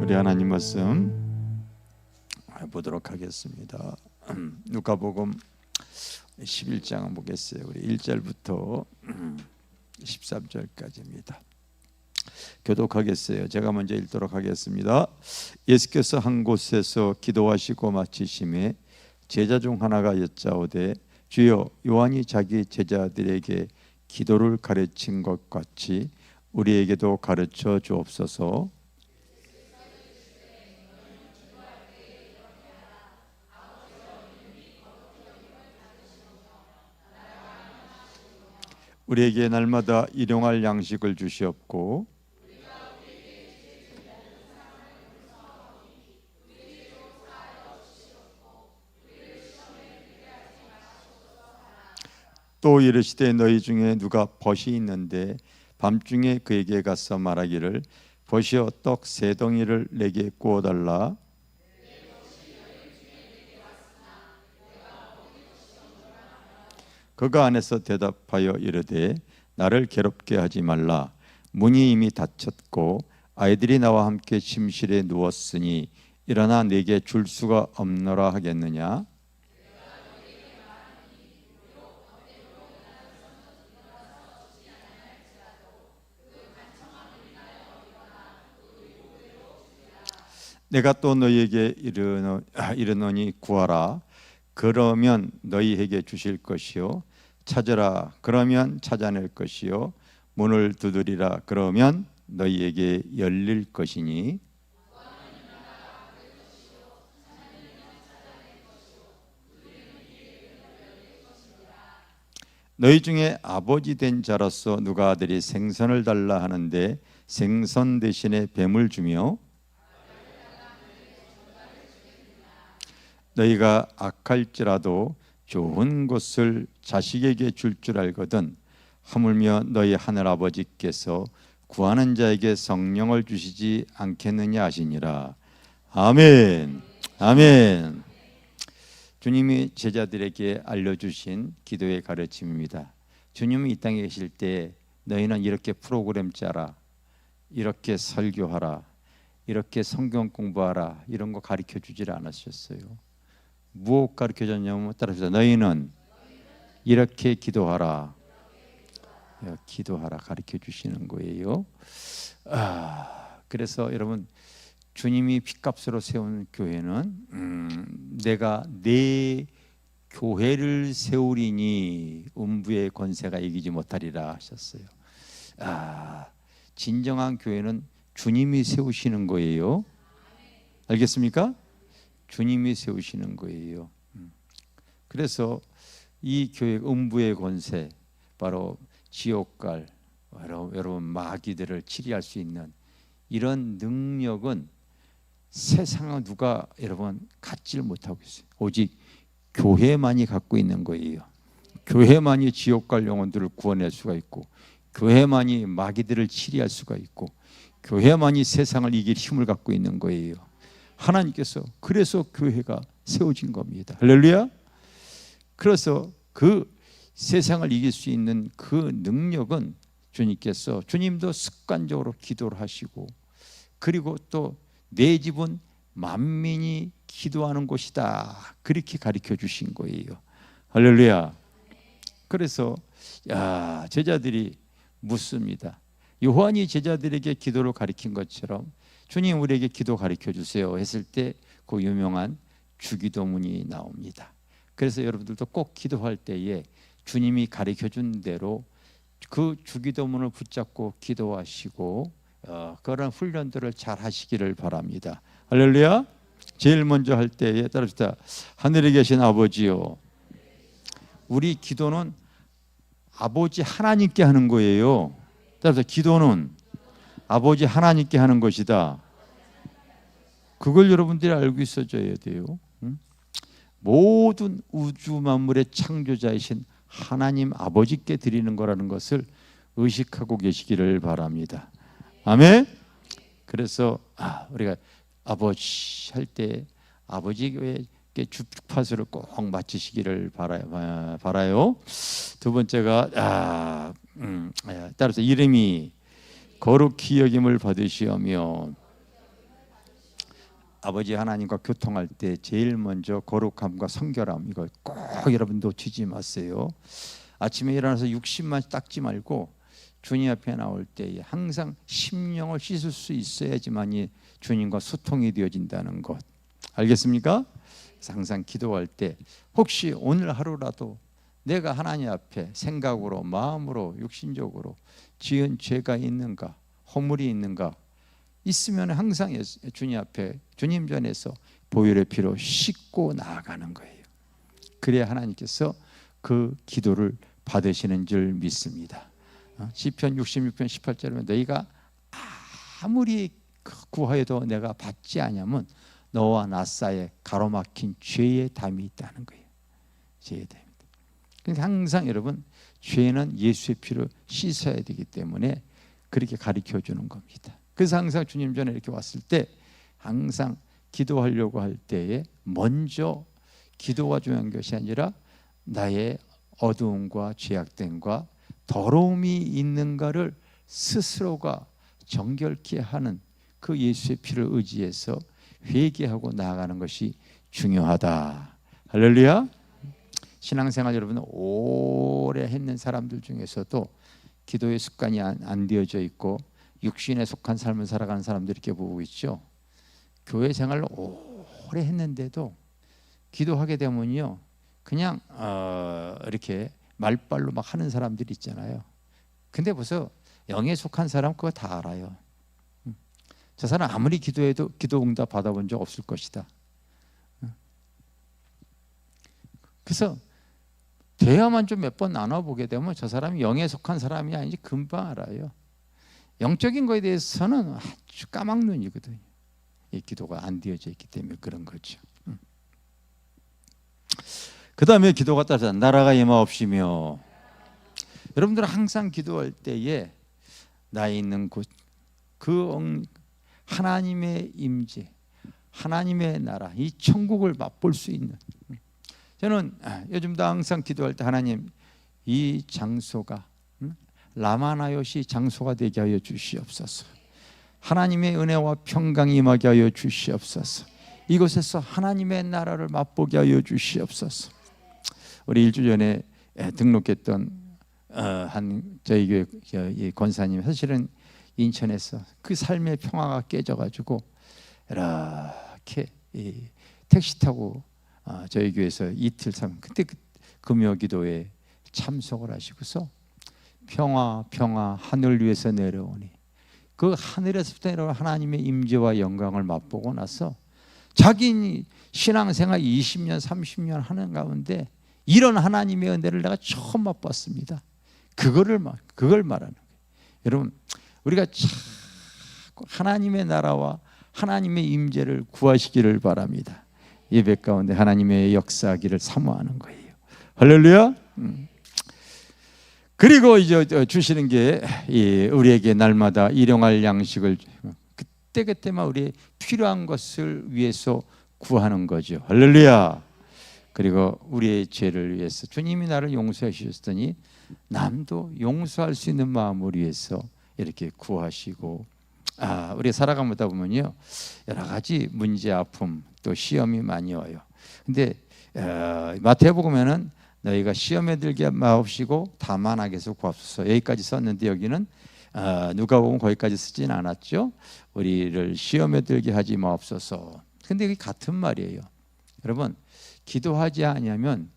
우리 하나님 말씀 보도록 하겠습니다. 누가복음 11장 보겠어요. 우리 1절부터 13절까지입니다. 교독하겠어요. 제가 먼저 읽도록 하겠습니다. 예수께서 한 곳에서 기도하시고 마치심에 제자 중 하나가 여짜오되 주여, 요한이 자기 제자들에게 기도를 가르친 것 같이 우리에게도 가르쳐 주옵소서. 우리에게 날마다 일용할 양식을 주시옵고 또 이르시되 너희 중에 누가 벗이 있는데 밤중에 그에게 가서 말하기를 벗이여 떡 세 덩이를 내게 구워달라. 그가 안에서 대답하여 이르되 나를 괴롭게 하지 말라. 문이 이미 닫혔고 아이들이 나와 함께 침실에 누웠으니 일어나 내게 줄 수가 없노라 하겠느냐. 내가 또 너희에게 이르노니 구하라. 그러면 너희에게 주실 것이요, 찾으라. 그러면 찾아낼 것이요, 문을 두드리라. 그러면 너희에게 열릴 것이니 너희 중에 아버지 된 자로서 누가 아들이 생선을 달라 하는데 생선 대신에 뱀을 주며 너희가 악할지라도 좋은 것을 자식에게 줄 줄 알거든 하물며 너희 하늘아버지께서 구하는 자에게 성령을 주시지 않겠느냐 하시니라. 아멘. 아멘. 주님이 제자들에게 알려주신 기도의 가르침입니다. 주님이 이 땅에 계실 때 너희는 이렇게 프로그램 짜라, 이렇게 설교하라, 이렇게 성경 공부하라, 이런 거 가르쳐 주질 않으셨어요. 무엇 가르쳐 줬냐면 따라서 너희는 이렇게 기도하라, 기도하라 가르쳐 주시는 거예요. 그래서 여러분, 주님이 핏값으로 세운 교회는 내가 내 교회를 세우리니 음부의 권세가 이기지 못하리라 하셨어요. 진정한 교회는 주님이 세우시는 거예요. 알겠습니까? 주님이 세우시는 거예요. 그래서 이 교회 음부의 권세, 바로 지옥갈, 여러분 마귀들을 치리할 수 있는 이런 능력은 세상은 누가 여러분 갖질 못하고 있어요. 오직 교회만이 갖고 있는 거예요. 교회만이 지옥갈 영혼들을 구원할 수가 있고, 교회만이 마귀들을 치리할 수가 있고, 교회만이 세상을 이길 힘을 갖고 있는 거예요. 하나님께서 그래서 교회가 세워진 겁니다. 할렐루야. 그래서 그 세상을 이길 수 있는 그 능력은 주님께서, 주님도 습관적으로 기도를 하시고, 그리고 또 내 집은 만민이 기도하는 곳이다, 그렇게 가르쳐 주신 거예요. 할렐루야. 그래서 제자들이 묻습니다. 요한이 제자들에게 기도를 가르친 것처럼 주님 우리에게 기도 가르쳐 주세요 했을 때 그 유명한 주기도문이 나옵니다. 그래서 여러분들도 꼭 기도할 때에 주님이 가르쳐 준 대로 그 주기도문을 붙잡고 기도하시고 그런 훈련들을 잘 하시기를 바랍니다. 할렐루야. 제일 먼저 할 때에 따라서 하늘에 계신 아버지요. 우리 기도는 아버지 하나님께 하는 거예요. 따라서 기도는 아버지 하나님께 하는 것이다. 그걸 여러분들이 알고 있어줘야 돼요. 모든 우주 만물의 창조자이신 하나님 아버지께 드리는 거라는 것을 의식하고 계시기를 바랍니다. 아멘. 그래서 우리가 아버지 할 때 아버지께 주파수를 꼭 맞추시기를 바라요. 두 번째가 따라서 이름이 거룩히 여김을 받으시오며 아버지 하나님과 교통할 때 제일 먼저 거룩함과 성결함, 이거 꼭 여러분 놓치지 마세요. 아침에 일어나서 육신만 닦지 말고 주님 앞에 나올 때 항상 심령을 씻을 수 있어야지만이 주님과 소통이 되어진다는 것, 알겠습니까? 그래서 항상 기도할 때 혹시 오늘 하루라도 내가 하나님 앞에 생각으로, 마음으로, 육신적으로 지은 죄가 있는가, 허물이 있는가, 있으면 항상 주님 앞에, 주님 전에서 보혈의 피로 씻고 나아가는 거예요. 그래야 하나님께서 그 기도를 받으시는 줄 믿습니다. 시편 66편 18절에 너희가 아무리 구하여도 내가 받지 아니하면 너와 나 사이에 가로막힌 죄의 담이 있다는 거예요. 죄의 담. 그러니까 항상 여러분, 죄는 예수의 피로 씻어야 되기 때문에 그렇게 가르쳐 주는 겁니다. 그래서 항상 주님 전에 이렇게 왔을 때 항상 기도하려고 할 때에 먼저 기도가 중요한 것이 아니라 나의 어두움과 죄악됨과 더러움이 있는가를 스스로가 정결케 하는 그 예수의 피를 의지해서 회개하고 나아가는 것이 중요하다. 할렐루야. 신앙생활 여러분 오래 했는 사람들 중에서도 기도의 습관이 안 되어져 있고 육신에 속한 삶을 살아가는 사람들 이렇게 보고 있죠. 교회 생활을 오래 했는데도 기도하게 되면요 그냥 이렇게 말빨로 막 하는 사람들이 있잖아요. 근데 벌써 영에 속한 사람 그거 다 알아요. 저 사람 아무리 기도해도 기도 응답 받아본 적 없을 것이다. 그래서 대화만 좀 몇 번 나눠보게 되면 저 사람이 영에 속한 사람이 아닌지 금방 알아요. 영적인 거에 대해서는 아주 까막눈이거든요. 이 기도가 안 되어져 있기 때문에 그런 거죠. 그 다음에 기도가 따라서 나라가 임하옵시며, 여러분들은 항상 기도할 때에 나 있는 곳, 하나님의 임재, 하나님의 나라, 이 천국을 맛볼 수 있는, 저는 요즘도 항상 기도할 때 하나님 이 장소가 라마나요시 장소가 되게 하여 주시옵소서. 하나님의 은혜와 평강이 임하게 하여 주시옵소서. 이곳에서 하나님의 나라를 맛보게 하여 주시옵소서. 우리 일주 전에 등록했던 한 저희 교회 권사님, 사실은 인천에서 그 삶의 평화가 깨져가지고 이렇게 택시 타고 저희 교회에서 이틀 그때 금요기도에 참석을 하시고서 평화 하늘 위에서 내려오니 그 하늘에서부터 내려온 하나님의 임재와 영광을 맛보고 나서 자기 신앙생활 20년 30년 하는 가운데 이런 하나님의 은혜를 내가 처음 맛봤습니다. 그걸 말하는 거예요. 여러분, 우리가 자꾸 하나님의 나라와 하나님의 임재를 구하시기를 바랍니다. 예배 가운데 하나님의 역사하기를 사모하는 거예요. 할렐루야. 그리고 이제 주시는 게 우리에게 날마다 일용할 양식을 그때그때만 우리의 필요한 것을 위해서 구하는 거죠. 할렐루야. 그리고 우리의 죄를 위해서 주님이 나를 용서해 주셨더니 남도 용서할 수 있는 마음을 위해서 이렇게 구하시고, 우리 살아가다 보면요 여러 가지 문제, 아픔, 또 시험이 많이 와요. 근데 마태복음에는 너희가 시험에 들게 마옵시고 다만 악에서 구하소서, 여기까지 썼는데 여기는 누가복음 거기까지 쓰진 않았죠. 우리를 시험에 들게 하지 마옵소서. 근데 이게 같은 말이에요. 여러분, 기도하지 않으면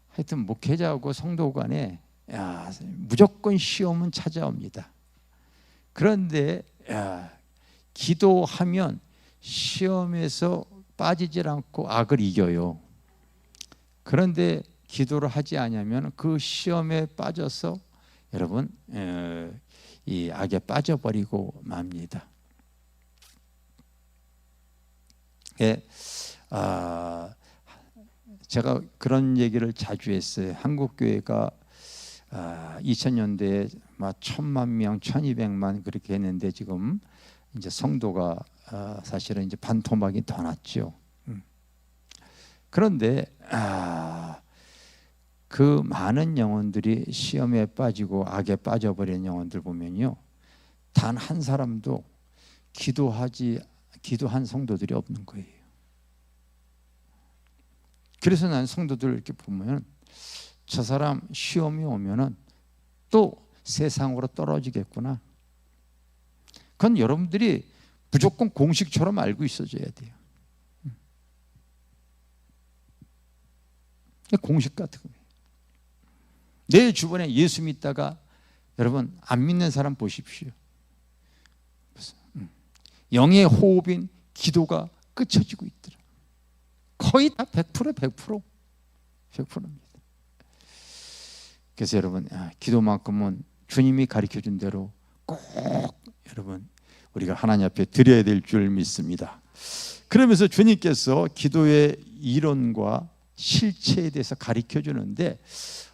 하여튼 목회자하고 성도 간에 무조건 시험은 찾아옵니다. 그런데 기도하면 시험에서 빠지질 않고 악을 이겨요. 그런데 기도를 하지 않으면 그 시험에 빠져서 여러분 이 악에 빠져버리고 맙니다. 제가 그런 얘기를 자주 했어요. 한국교회가 2000년대에 막 1000만 명, 1200만 그렇게 했는데 지금 이제 성도가 사실은 이제 반토막이 더 났죠. 그런데 그 많은 영혼들이 시험에 빠지고 악에 빠져버린 영혼들 보면요, 단 한 사람도 기도한 성도들이 없는 거예요. 그래서 난 성도들 이렇게 보면 저 사람 시험이 오면은 또 세상으로 떨어지겠구나. 그건 여러분들이 무조건 공식처럼 알고 있어줘야 돼요. 공식 같은 거예요. 내 주변에 예수 믿다가 여러분 안 믿는 사람 보십시오. 영의 호흡인 기도가 끊어지고 있더라. 거의 다 100%입니다. 그래서 여러분 기도만큼은 주님이 가르쳐준 대로 꼭 여러분 우리가 하나님 앞에 드려야 될 줄 믿습니다. 그러면서 주님께서 기도의 이론과 실체에 대해서 가르쳐 주는데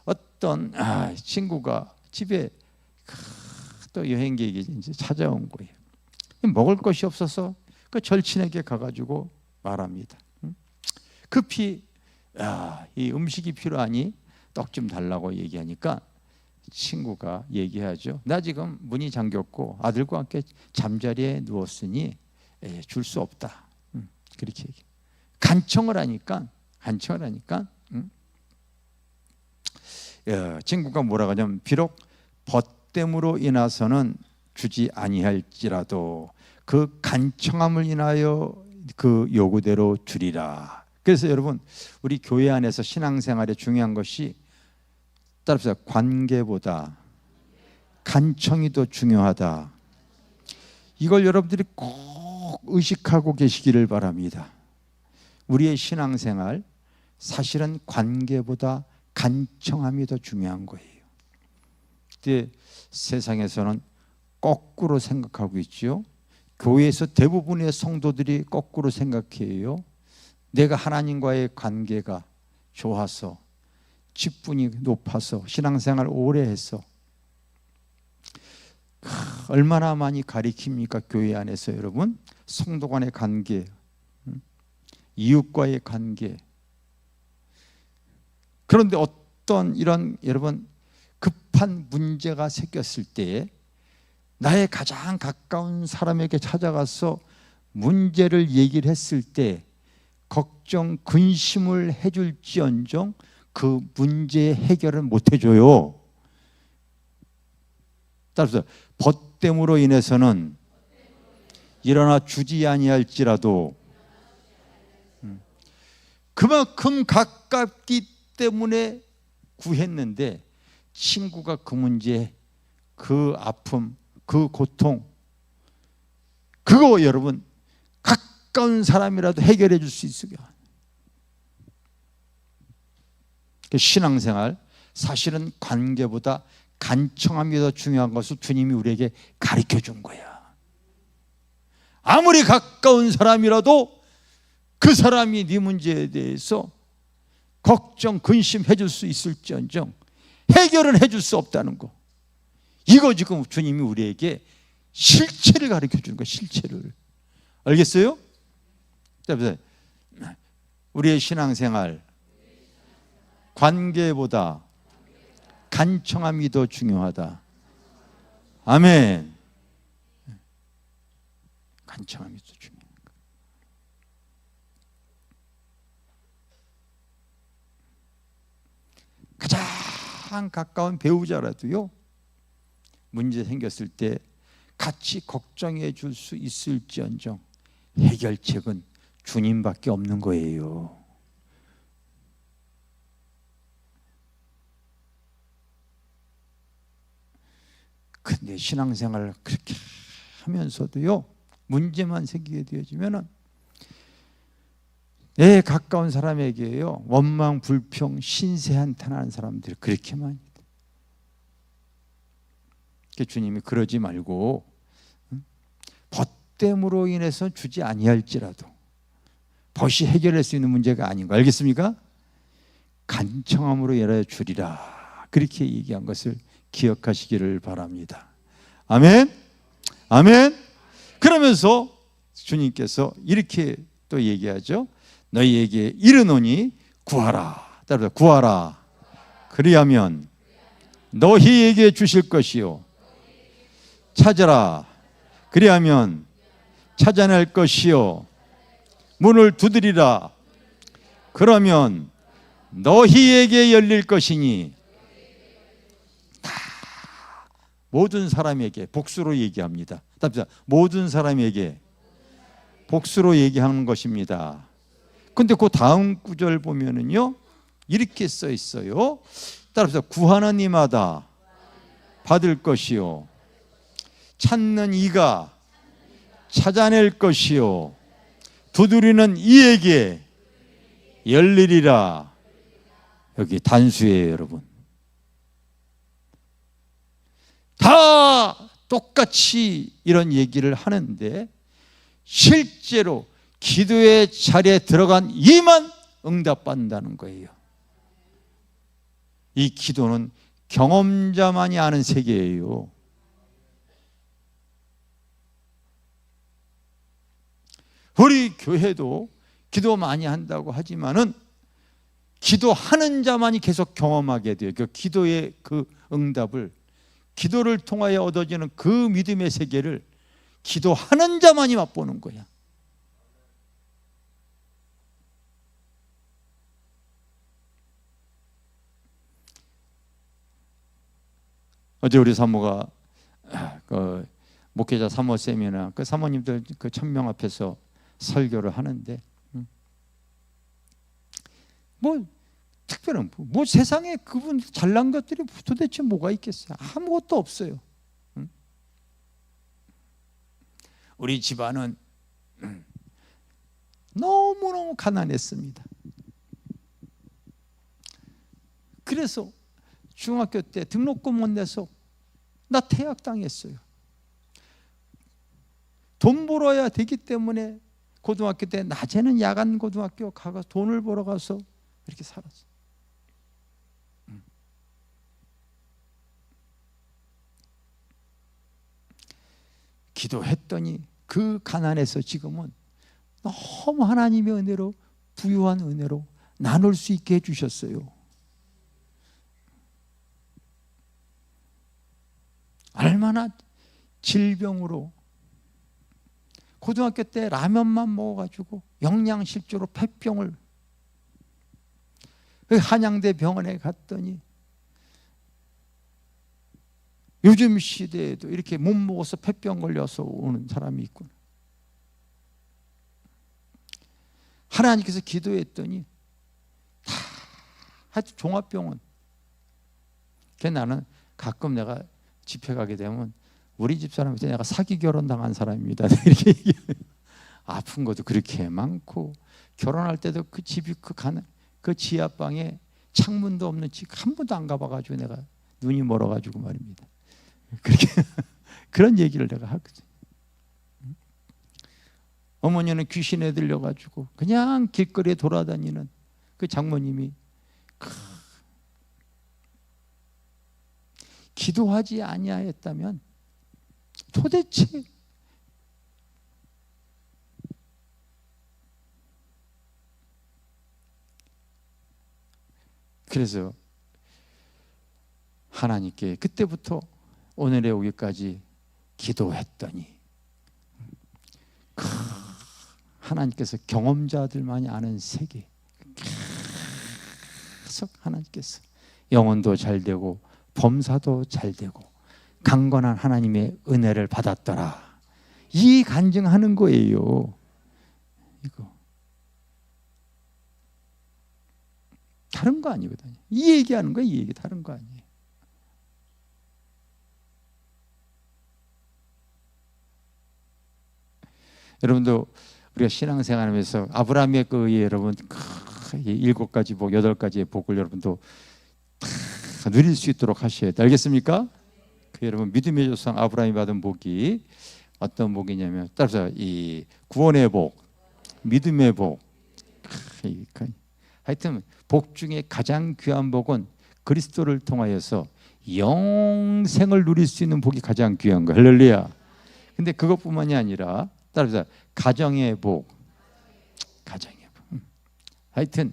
어떤 친구가 집에 또 여행객이 이제 찾아온 거예요. 먹을 것이 없어서 그 절친에게 가가지고 말합니다. 급히 이 음식이 필요하니 떡 좀 달라고 얘기하니까 친구가 얘기하죠. 나 지금 문이 잠겼고 아들과 함께 잠자리에 누웠으니 줄 수 없다. 그렇게 얘기해. 간청을 하니까 친구가 뭐라고 하냐면 비록 벗됨으로 인해서는 주지 아니할지라도 그 간청함을 인하여 그 요구대로 주리라. 그래서 여러분 우리 교회 안에서 신앙생활에 중요한 것이 따라서 관계보다 간청이 더 중요하다. 이걸 여러분들이 꼭 의식하고 계시기를 바랍니다. 우리의 신앙생활 사실은 관계보다 간청함이 더 중요한 거예요. 근데 세상에서는 거꾸로 생각하고 있죠. 교회에서 대부분의 성도들이 거꾸로 생각해요. 내가 하나님과의 관계가 좋아서 직분이 높아서 신앙생활 오래 해서 얼마나 많이 가리킵니까? 교회 안에서 여러분 성도 간의 관계, 이웃과의 관계. 그런데 어떤 이런 여러분 급한 문제가 생겼을 때 나의 가장 가까운 사람에게 찾아가서 문제를 얘기를 했을 때 걱정, 근심을 해줄지언정 그 문제의 해결은 못 해줘요. 따라서 벗됨으로 인해서는 일어나 주지 아니할지라도 그만큼 가깝기 때문에 구했는데 친구가 그 문제, 그 아픔, 그 고통 그거 여러분 가까운 사람이라도 해결해 줄 수 있어요. 신앙생활 사실은 관계보다 간청함이 더 중요한 것을 주님이 우리에게 가르쳐 준 거야. 아무리 가까운 사람이라도 그 사람이 네 문제에 대해서 걱정, 근심해 줄 수 있을지언정 해결은 해줄 수 없다는 거. 이거 지금 주님이 우리에게 실체를 가르쳐 주는 거야. 실체를. 알겠어요? 우리의 신앙생활 관계보다 간청함이 더 중요하다. 아멘. 간청함이 더 중요한 거야. 가장 가까운 배우자라도요 문제 생겼을 때 같이 걱정해 줄 수 있을지언정 해결책은 주님밖에 없는 거예요. 근데 신앙생활을 그렇게 하면서도요 문제만 생기게 되어지면은 내 가까운 사람에게요 원망, 불평, 신세한탄하는 사람들이 그렇게 많이 돼. 주님이 그러지 말고 벗됨으로 인해서 주지 아니할지라도 벗이 해결할 수 있는 문제가 아닌 거 알겠습니까? 간청함으로 인하여 주리라 그렇게 얘기한 것을 기억하시기를 바랍니다. 아멘. 아멘. 그러면서 주님께서 이렇게 또 얘기하죠. 너희에게 이르노니 구하라. 따라서 구하라. 그리하면 너희에게 주실 것이요. 찾아라. 그리하면 찾아낼 것이요 문을 두드리라. 그러면 너희에게 열릴 것이니. 다 모든 사람에게 복수로 얘기합니다. 답니다. 모든 사람에게 복수로 얘기하는 것입니다. 근데 그 다음 구절 보면은요 이렇게 써 있어요. 따라서 구하는 이마다 받을 것이요 찾는 이가 찾아낼 것이요 두드리는 이에게 열리리라. 여기 단수예요, 여러분. 다 똑같이 이런 얘기를 하는데 실제로 기도의 자리에 들어간 이만 응답받는다는 거예요. 이 기도는 경험자만이 아는 세계예요. 우리 교회도 기도 많이 한다고 하지만은 기도하는 자만이 계속 경험하게 돼요. 그 기도의 그 응답을, 기도를 통하여 얻어지는 그 믿음의 세계를 기도하는 자만이 맛보는 거야. 어제 우리 사모가 그 목회자 사모 세미나 그 사모님들 그 1000명 앞에서 설교를 하는데 뭐 특별한 뭐 세상에 그분 잘난 것들이 도대체 뭐가 있겠어요? 아무것도 없어요. 우리 집안은 너무너무 가난했습니다. 그래서 중학교 때 등록금 못 내서 나 퇴학당했어요. 돈 벌어야 되기 때문에 고등학교 때 낮에는 야간 고등학교 가서 돈을 벌어 가서 이렇게 살았어요. 기도했더니 그 가난에서 지금은 너무 하나님의 은혜로 부유한 은혜로 나눌 수 있게 해주셨어요. 얼마나 질병으로 고등학교 때 라면만 먹어가지고 영양실조로 폐병을, 한양대 병원에 갔더니 요즘 시대에도 이렇게 못 먹어서 폐병 걸려서 오는 사람이 있구나. 하나님께서 기도했더니 다 하여튼 종합병원. 나는 가끔 내가 집회 가게 되면 우리 집 사람한테 내가 사기 결혼 당한 사람입니다. 이렇게 얘기해요. 아픈 것도 그렇게 많고 결혼할 때도 그 집이 그 지하방에 창문도 없는 집 한 번도 안 가봐가지고 내가 눈이 멀어가지고 말입니다. 그렇게 그런 얘기를 내가 하거든. 어머니는 귀신에 들려가지고 그냥 길거리에 돌아다니는 그 장모님이 기도하지 아니하였다면 도대체 그래서 하나님께 그때부터 오늘에 오기까지 기도했더니 하나님께서 경험자들만이 아는 세계 계속 하나님께서 영혼도 잘 되고 범사도 잘 되고 강건한 하나님의 은혜를 받았더라. 이 간증하는 거예요. 이거 다른 거 아니거든요. 이 얘기하는 거예요. 이 얘기 다른 거 아니에요. 여러분도 우리가 신앙생활하면서 아브라함의 그 여러분 7가지 복, 8가지의 복을 여러분도 다 누릴 수 있도록 하셔야 돼요. 알겠습니까? 그 여러분 믿음의 조상 아브라함이 받은 복이 어떤 복이냐면 따라서 이 구원의 복, 믿음의 복. 하여튼 복 중에 가장 귀한 복은 그리스도를 통하여서 영생을 누릴 수 있는 복이 가장 귀한 거. 할렐루야. 근데 그것뿐만이 아니라 따라서 가정의 복, 가정의 복. 하여튼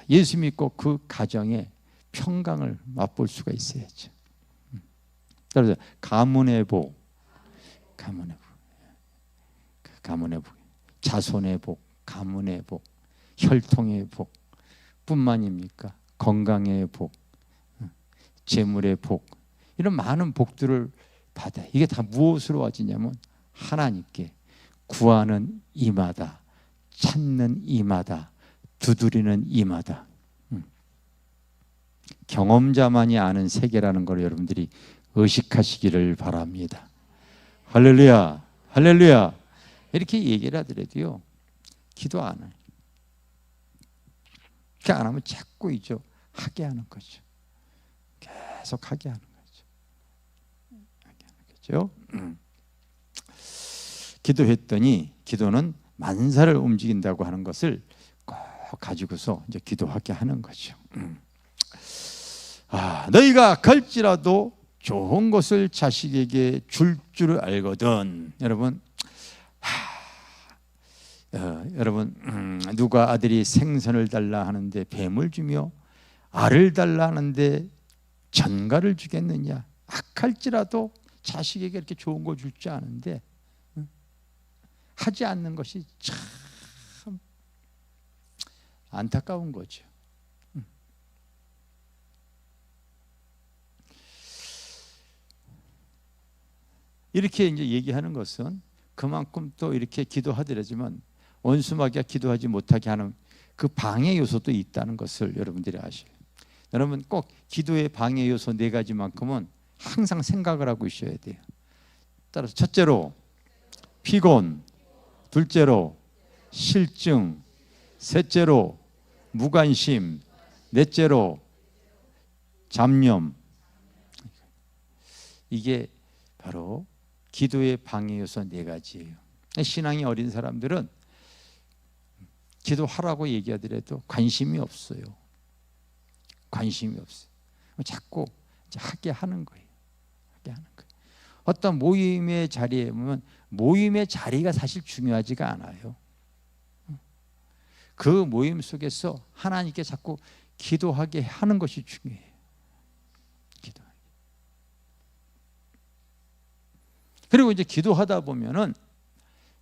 예수 믿고 그 가정에 평강을 맛볼 수가 있어야죠. 따라서 가문의 복, 가문의 복. 가문의 복, 자손의 복, 가문의 복, 혈통의 복 뿐만입니까? 건강의 복, 재물의 복, 이런 많은 복들을 받아. 이게 다 무엇으로 와지냐면 하나님께 구하는 이마다, 찾는 이마다, 두드리는 이마다. 경험자만이 아는 세계라는 걸 여러분들이 의식하시기를 바랍니다. 할렐루야, 할렐루야. 이렇게 얘기를 하더라도요, 기도 안 해요. 그렇게 안 하면 자꾸 이제 하게 하는 거죠. 계속 하게 하는 거죠. 하게 하는 거죠. 기도했더니 기도는 만사를 움직인다고 하는 것을 꼭 가지고서 이제 기도하게 하는 거죠. 너희가 갈지라도 좋은 것을 자식에게 줄 줄 알거든. 여러분, 누가 아들이 생선을 달라 하는데 뱀을 주며 알을 달라 하는데 전갈을 주겠느냐? 악할지라도 자식에게 이렇게 좋은 거 줄 줄 아는데 하지 않는 것이 참 안타까운 거죠. 이렇게 이제 얘기하는 것은 그만큼 또 이렇게 기도하더라지만 원수마귀가 기도하지 못하게 하는 그 방해 요소도 있다는 것을 여러분들이 아셔요. 여러분 꼭 기도의 방해 요소 4가지만큼은 항상 생각을 하고 있어야 돼요. 따라서 첫째로 피곤, 둘째로 실증, 셋째로 무관심, 넷째로 잡념. 이게 바로 기도의 방해 요소 4가지예요. 신앙이 어린 사람들은 기도하라고 얘기하더라도 관심이 없어요. 관심이 없어요. 자꾸 하게 하는 거예요. 하게 하는 거예요. 어떤 모임의 자리에 보면 모임의 자리가 사실 중요하지가 않아요. 그 모임 속에서 하나님께 자꾸 기도하게 하는 것이 중요해요. 기도하게. 그리고 이제 기도하다 보면은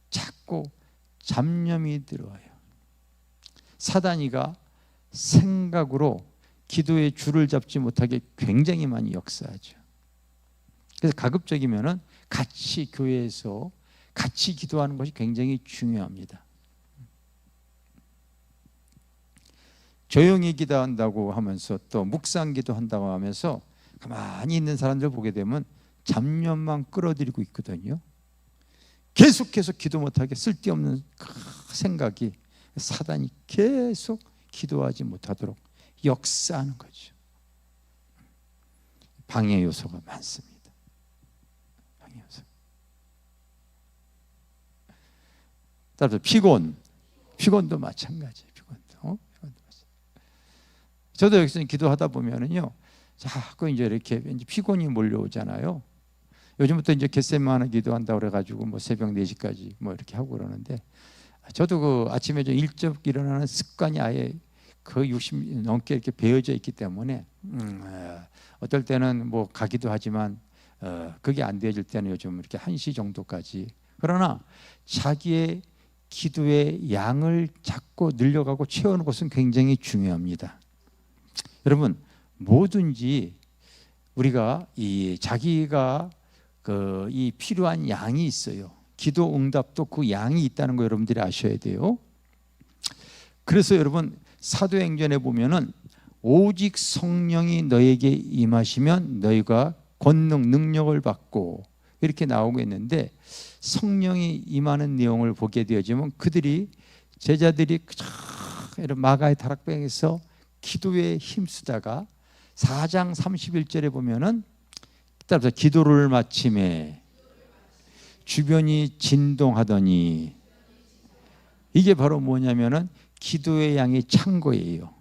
자꾸 잡념이 들어와요. 사단이가 생각으로 기도의 줄을 잡지 못하게 굉장히 많이 역사하죠. 그래서 가급적이면은 같이 교회에서 같이 기도하는 것이 굉장히 중요합니다. 조용히 기도한다고 하면서 또 묵상 기도한다고 하면서 가만히 있는 사람들 보게 되면 잡념만 끌어들이고 있거든요. 계속해서 기도 못하게 쓸데없는 생각이 사단이 계속 기도하지 못하도록 역사하는 거죠. 방해 요소가 많습니다. 방해 요소. 따라서 피곤도 마찬가지예요. 피곤도 마찬가지. 저도 여기서 기도하다 보면은요, 자꾸 이제 이렇게 피곤이 몰려오잖아요. 요즘부터 이제 겟세마네 기도한다고 그래가지고 뭐 새벽 4시까지 뭐 이렇게 하고 그러는데, 저도 그 아침에 좀 일찍 일어나는 습관이 아예 거의 60 넘게 이렇게 배어져 있기 때문에 어떨 때는 뭐 가기도 하지만 그게 안 되어질 때는 요즘 이렇게 1시 정도까지. 그러나 자기의 기도의 양을 자꾸 늘려가고 채우는 것은 굉장히 중요합니다. 여러분, 뭐든지 우리가 이 자기가 이 필요한 양이 있어요. 기도 응답도 그 양이 있다는 거 여러분들이 아셔야 돼요. 그래서 여러분 사도행전에 보면은 오직 성령이 너에게 임하시면 너희가 권능 능력을 받고 이렇게 나오고 있는데, 성령이 임하는 내용을 보게 되어지면 제자들이 이런 마가의 다락방에서 기도에 힘쓰다가 4장 31절에 보면은 따라서 기도를 마침에 주변이 진동하더니, 이게 바로 뭐냐면은 기도의 양이 찬 거예요.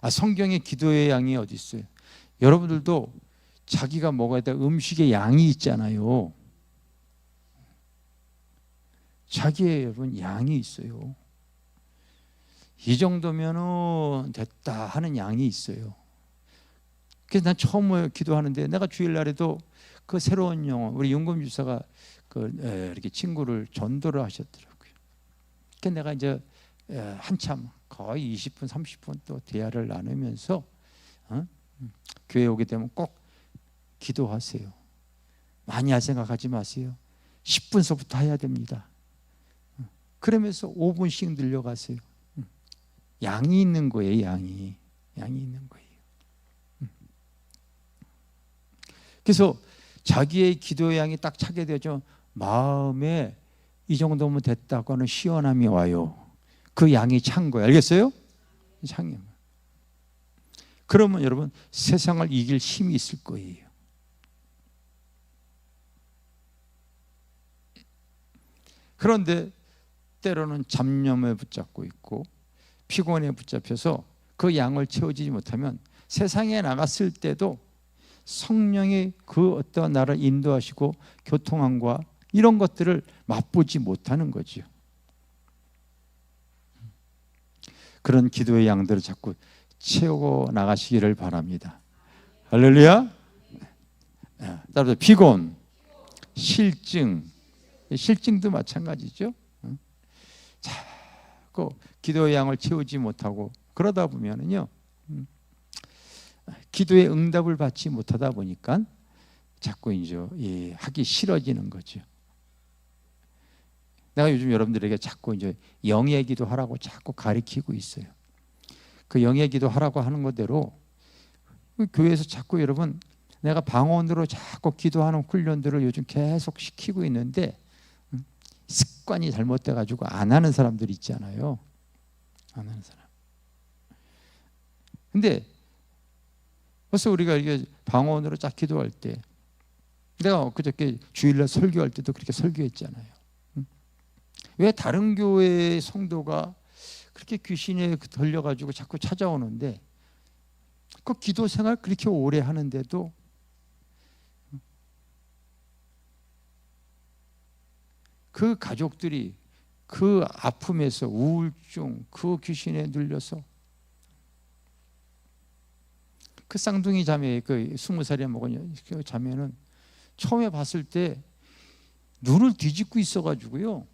성경에 기도의 양이 어디 있어요? 여러분들도 자기가 먹어야 될 음식의 양이 있잖아요. 자기의 여러분 양이 있어요. 이 정도면은 됐다 하는 양이 있어요. 그래서 난 처음 기도하는데, 내가 주일날에도 그 새로운 영혼, 우리 윤금 주사가 이렇게 친구를 전도를 하셨더라고요. 그러니까 내가 이제 한참 거의 20분, 30분 또 대화를 나누면서 교회 오게 되면 꼭 기도하세요. 많이 할 생각하지 마세요. 10분서부터 해야 됩니다. 그러면서 5분씩 늘려가세요. 양이 있는 거예요. 양이 있는 거예요. 그래서 자기의 기도의 양이 딱 차게 되죠. 마음에 이 정도면 됐다고 하는 시원함이 와요. 그 양이 찬 거예요. 알겠어요? 찬 양. 그러면 여러분 세상을 이길 힘이 있을 거예요. 그런데 때로는 잡념에 붙잡고 있고 피곤에 붙잡혀서 그 양을 채워지지 못하면 세상에 나갔을 때도 성령이 그 어떤 나를 인도하시고 교통함과 이런 것들을 맛보지 못하는 거죠. 그런 기도의 양들을 자꾸 채우고 나가시기를 바랍니다. 할렐루야. 따라서 피곤, 실증도 마찬가지죠. 자꾸 기도의 양을 채우지 못하고 그러다 보면은요, 기도의 응답을 받지 못하다 보니까 자꾸 이제 하기 싫어지는 거죠. 내가 요즘 여러분들에게 자꾸 이제 영의 기도 하라고 자꾸 가르치고 있어요. 그 영의 기도 하라고 하는 것대로 교회에서 자꾸 여러분 내가 방언으로 자꾸 기도하는 훈련들을 요즘 계속 시키고 있는데 습관이 잘못돼 가지고 안 하는 사람들이 있잖아요. 안 하는 사람. 근데 벌써 우리가 이게 방언으로 쫙 기도할 때 내가 그저께 주일날 설교할 때도 그렇게 설교했잖아요. 왜 다른 교회의 성도가 그렇게 귀신에 들려가지고 자꾸 찾아오는데 그 기도 생활 그렇게 오래 하는데도 그 가족들이 그 아픔에서 우울증, 그 귀신에 눌려서 그 쌍둥이 자매, 그 20살이나 먹은 그 자매는 처음에 봤을 때 눈을 뒤집고 있어가지고요.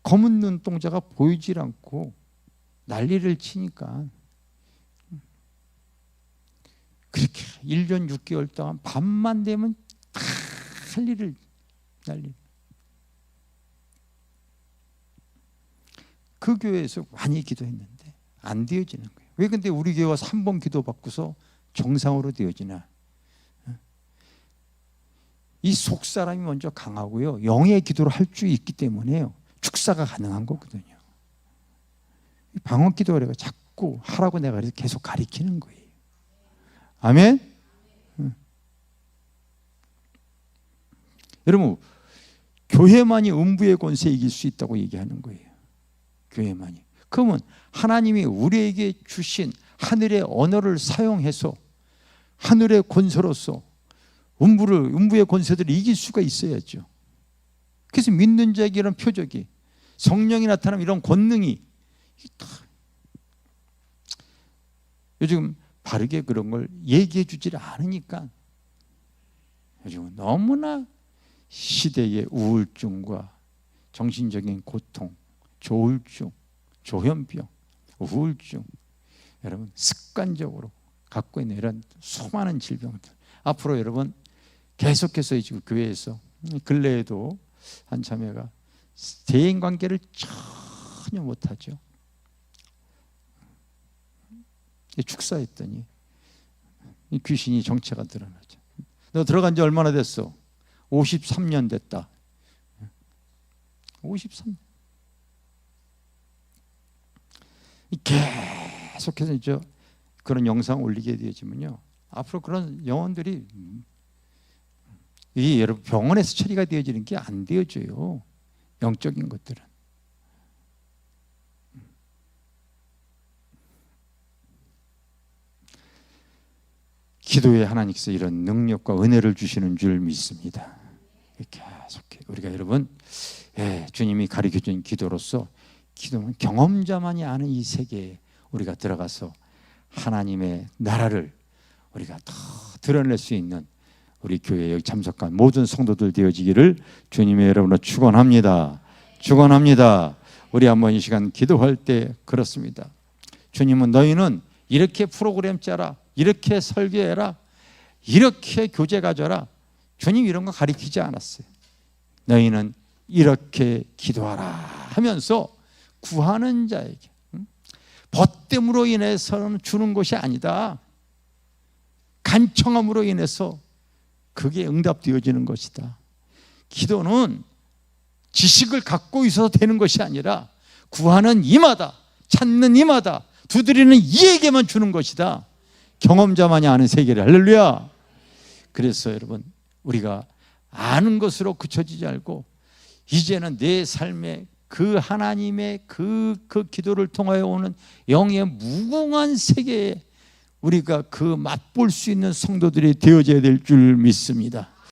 검은 눈동자가 보이질 않고 난리를 치니까 그렇게 1년 6개월 동안 밤만 되면 다 난리. 그 교회에서 많이 기도했는데 안 되어지는 거예요. 왜 근데 우리 교회와 3번 기도 받고서 정상으로 되어지나? 이 속사람이 먼저 강하고요. 영의 기도를 할 수 있기 때문에요. 축사가 가능한 거거든요. 방언 기도를 자꾸 하라고 내가 계속 가리키는 거예요. 아멘? 여러분, 교회만이 음부의 권세에 이길 수 있다고 얘기하는 거예요. 교회만이. 그러면 하나님이 우리에게 주신 하늘의 언어를 사용해서 하늘의 권세로서 음부의 권세들을 이길 수가 있어야죠. 그래서 믿는 자에게 이런 표적이 성령이 나타나면 이런 권능이 요즘 바르게 그런 걸 얘기해 주질 않으니까 요즘 너무나 시대의 우울증과 정신적인 고통, 조울증, 조현병, 우울증 여러분 습관적으로 갖고 있는 이런 수많은 질병들 앞으로 여러분 계속해서 지금 교회에서 근래에도 한 자매가 대인관계를 전혀 못하죠. 축사했더니 이 귀신이 정체가 드러나죠. 너 들어간 지 얼마나 됐어? 53년 됐다. 53년. 계속해서 이제 그런 영상 올리게 되어지면요. 앞으로 그런 영혼들이 이 여러분 병원에서 처리가 되어지는 게 안 되어져요. 영적인 것들은. 기도에 하나님께서 이런 능력과 은혜를 주시는 줄 믿습니다. 계속해 우리가 여러분 주님이 가르쳐준 기도로서 기도는 경험자만이 아는 이 세계에 우리가 들어가서 하나님의 나라를 우리가 더 드러낼 수 있는 우리 교회에 여기 참석한 모든 성도들 되어지기를 주님의 이름으로 축원합니다. 축원합니다. 우리 한번 이 시간 기도할 때 그렇습니다. 주님은 너희는 이렇게 프로그램 짜라, 이렇게 설교해라, 이렇게 교재 가져라. 주님 이런 거 가르치지 않았어요. 너희는 이렇게 기도하라 하면서 구하는 자에게 벗됨으로 인해서는 주는 것이 아니다. 간청함으로 인해서 그게 응답되어지는 것이다. 기도는 지식을 갖고 있어서 되는 것이 아니라 구하는 이마다, 찾는 이마다, 두드리는 이에게만 주는 것이다. 경험자만이 아는 세계를. 할렐루야. 그래서 여러분, 우리가 아는 것으로 그쳐지지 않고 이제는 내 삶에 그 하나님의 그 기도를 통하여 오는 영의 무궁한 세계에 우리가 그 맛볼 수 있는 성도들이 되어져야 될 줄 믿습니다.